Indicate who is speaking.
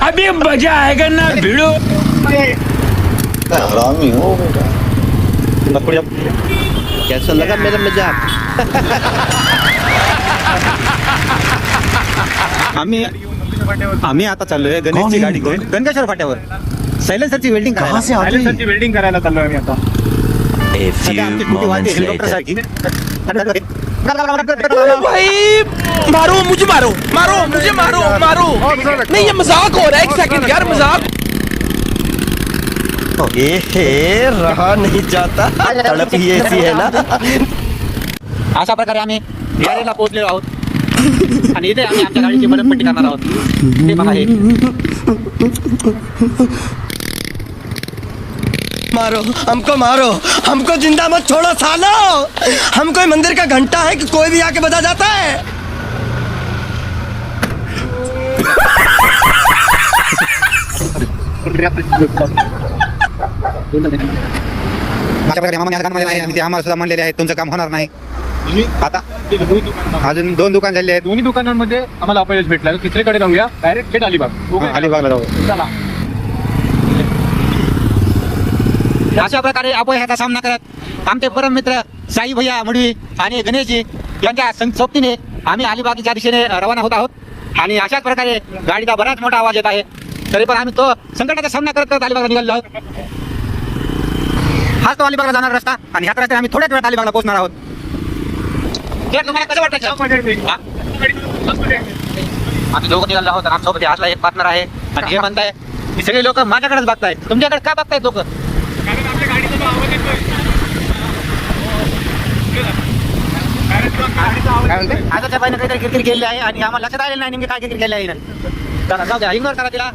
Speaker 1: अभी मजा आएगा ना भिड़ो।
Speaker 2: हरामी हो बेटा।
Speaker 3: कैसा लगा मेरा मजाक?
Speaker 4: आम्ही आता चाललोय गणेशची गाडी घेऊन गंगेश्वर फाट्यावर सायलेन्सरची वेल्डिंग करायला.
Speaker 2: सायलेन्सरची वेल्डिंग करायला चाललोय आम्ही आता.
Speaker 4: सध्या आमची मोठी वाहते हेलिकॉप्टर सारखी.
Speaker 5: भाई मारो मुझे, मारो मारो मुझे, मारो मारो। नहीं ये मजाक हो रहा है, एक सेकंड यार, मजाक।
Speaker 3: हे रहा नहीं जाता, तड़प ही ऐसी है ना।
Speaker 4: अशा प्रकारे आम्ही यारेला पोहोचलेलो आहोत आणि इथे आम्ही आमच्या गाडीची मरम्मत करणार आहोत. ते बघा हे.
Speaker 3: मारो हमको जिंदा मत छोड़ो सालो। हम कोई मंदिर का घंटा है कि कोई भी आके बजा जाता है।
Speaker 4: अशा प्रकारे मामाने आता गाणं आहे आणि ते आम्हाला सुद्धा म्हणलेले आहेत तुमचं काम होणार नाही. आता अजून 2 दुकान झाले आहेत.
Speaker 2: दोन्ही दुकानांमध्ये आम्हाला अपयश भेटला. तिसरीकडे जाऊया, डायरेक्ट थेट अलिबाग.
Speaker 4: अलिबागला जाऊ.
Speaker 2: चला.
Speaker 4: अशा प्रकारे अपयशाचा सामना करत आमचे परम मित्र साई भैया मडवी आणि गणेशजी यांच्या सोबतीने आम्ही अलिबागच्या दिशेने रवाना होत आहोत. आणि अशाच प्रकारे गाडीचा बराच मोठा आवाज येत आहे. तरी पण आम्ही तो संकटाचा सामना करत करत अलिबागला निघालो आहोत. हाच तो अलिबागला जाणारा रस्ता आणि ह्याच रस्त्याने आम्ही थोड्याच वेळात अलिबागला पोहोचणार आहोत. तुम्हाला कसं वाटतं? आम्ही दोघं निघालो आहोत. आमच्यासोबत आजला एक पार्टनर आहे आणि हे म्हणताय की सगळे लोक माझ्याकडेच बघतायत. तुमच्याकडे का बघतायत लोक? आता त्या बाईनं काहीतरी किरकिर केली आहे आणि आम्हाला लक्षात आलेलं नाही नेमकी काय किरकिर केली आहे. जाऊ द्या, इग्नोर करा तिला.